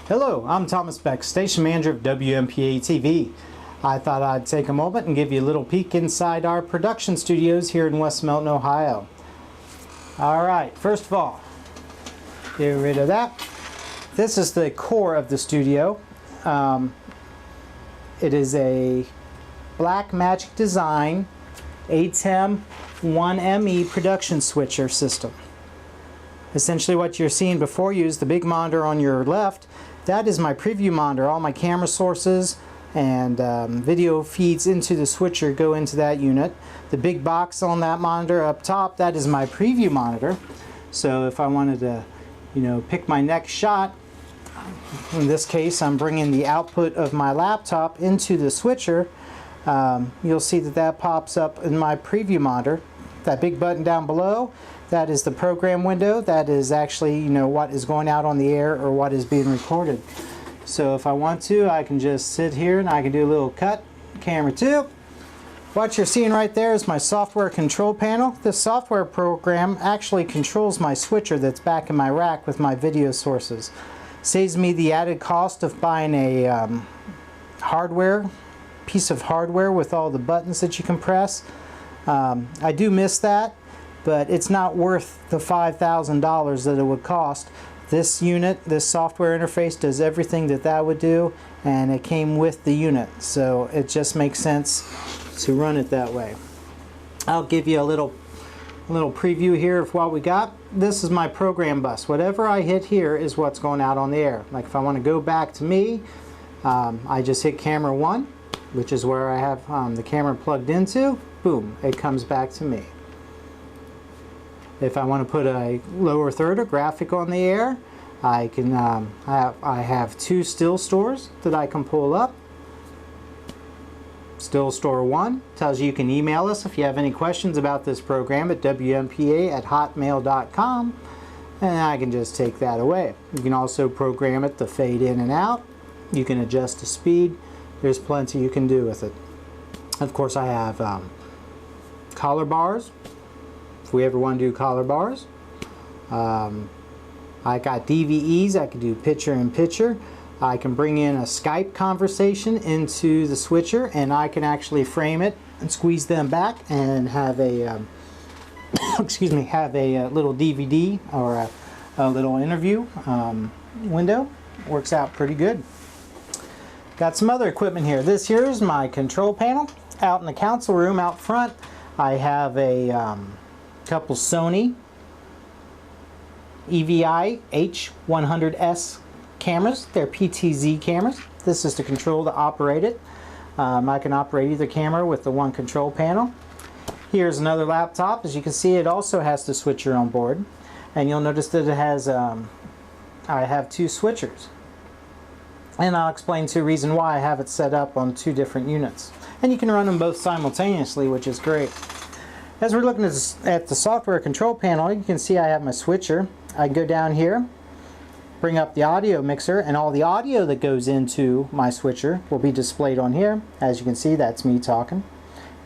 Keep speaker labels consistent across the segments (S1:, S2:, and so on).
S1: Hello, I'm Thomas Beck, Station Manager of WMPA TV. I thought I'd take a moment and give you a little peek inside our production studios here in West Milton, Ohio. Alright, first of all, get rid of that. This is the core of the studio. It is a Black Magic Design atem 1ME production switcher system. Essentially what you're seeing before you is the big monitor on your left. That is my preview monitor. All my camera sources and video feeds into the switcher go into that unit. The big box on that monitor up top, that is my preview monitor. So if I wanted to, pick my next shot, in this case I'm bringing the output of my laptop into the switcher. You'll see that that pops up in my preview monitor. That big button down below, that is the program window. That is actually, what is going out on the air or what is being recorded. So if I want to, I can just sit here and I can do a little cut. Camera 2. What you're seeing right there is my software control panel. This software program actually controls my switcher that's back in my rack with my video sources. Saves me the added cost of buying a piece of hardware with all the buttons that you can press. I do miss that, but it's not worth the $5,000 that it would cost. This unit, this software interface does everything that would do, and it came with the unit, so it just makes sense to run it that way. I'll give you a little preview here of what we got. This is my program bus. Whatever I hit here is what's going out on the air. Like if I want to go back to me, I just hit camera 1, which is where I have the camera plugged into. Boom, it comes back to me. If I want to put a lower third or graphic on the air, I can. I have 2 still stores that I can pull up. Still store 1 tells you can email us if you have any questions about this program at wmpa@hotmail.com, and I can just take that away. You can also program it to fade in and out. You can adjust the speed. There's plenty you can do with it. Of course, I have collar bars, if we ever want to do collar bars. I got DVEs, I can do picture-in-picture. I can bring in a Skype conversation into the switcher, and I can actually frame it and squeeze them back and have a have a little DVD or a little interview window. Works out pretty good. Got some other equipment here. This here is my control panel. Out in the council room out front, I have a couple Sony EVI H100S cameras. They're PTZ cameras. This is the control to operate it. I can operate either camera with the one control panel. Here's another laptop. As you can see, it also has the switcher on board. And you'll notice that it has, I have 2 switchers. And I'll explain to you the reason why I have it set up on 2 different units. And you can run them both simultaneously, which is great. As we're looking at the software control panel, you can see I have my switcher. I go down here, bring up the audio mixer, and all the audio that goes into my switcher will be displayed on here. As you can see, that's me talking.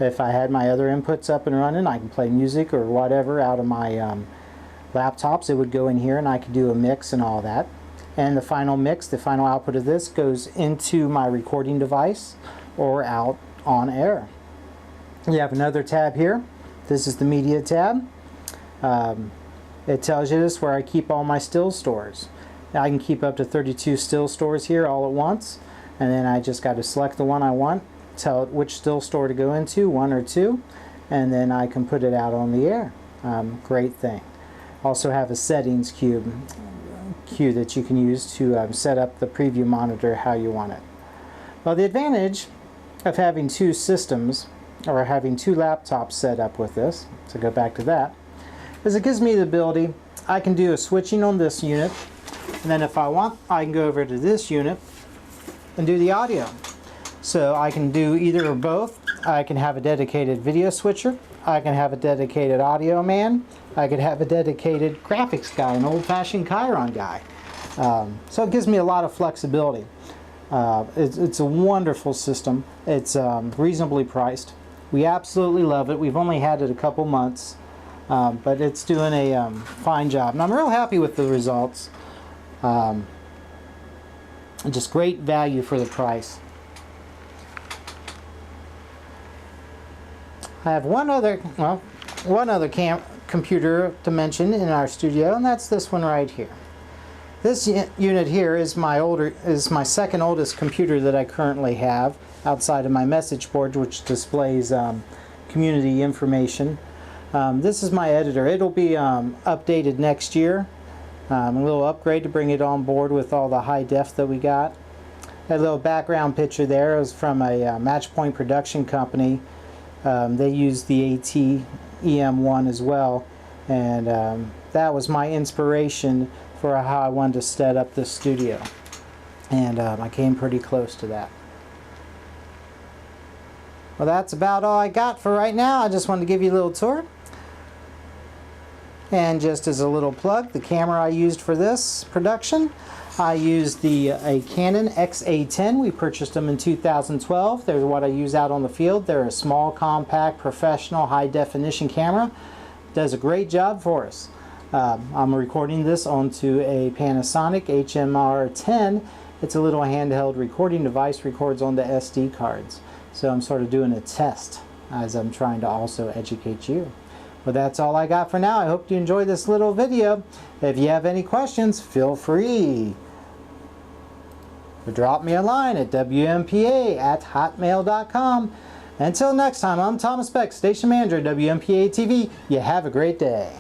S1: If I had my other inputs up and running, I can play music or whatever out of my laptops. It would go in here and I could do a mix and all that. And the final mix, the final output of this goes into my recording device or out on air. You have another tab here. This is the media tab. It tells you this where I keep all my still stores. Now I can keep up to 32 still stores here all at once, and then I just got to select the one I want, tell it which still store to go into, 1 or 2, and then I can put it out on the air. Great thing. Also have a settings cue that you can use to set up the preview monitor how you want it. Well, the advantage of having 2 systems or having 2 laptops set up with this, to go back to that, is it gives me the ability, I can do a switching on this unit, and then if I want, I can go over to this unit and do the audio. So I can do either or both. I can have a dedicated video switcher, I can have a dedicated audio man, I could have a dedicated graphics guy, an old-fashioned Chiron guy. So it gives me a lot of flexibility. It's a wonderful system. It's reasonably priced. We absolutely love it. We've only had it a couple months, but it's doing a fine job. And I'm real happy with the results. Just great value for the price. I have one other computer to mention in our studio, and that's this one right here. This unit here is my second oldest computer that I currently have outside of my message board, which displays community information. This is my editor. It'll be updated next year. A little upgrade to bring it on board with all the high def that we got. A little background picture there is from a Match Point production company. They use the hmr10 as well, and that was my inspiration for how I wanted to set up this studio, and I came pretty close to that. Well, that's about all I got for right now. I just wanted to give you a little tour. And just as a little plug, the camera I used for this production, I used a Canon xa10. We purchased them in 2012. They're what I use out on the field. They're a small, compact, professional, high-definition camera. Does a great job for us. I'm recording this onto a Panasonic hmr10. It's a little handheld recording device, records on the SD cards. So I'm sort of doing a test as I'm trying to also educate you. Well, that's all I got for now. I hope you enjoyed this little video. If you have any questions, feel free to drop me a line at wmpa@hotmail.com. Until next time, I'm Thomas Beck, Station Manager at WMPA TV. You have a great day.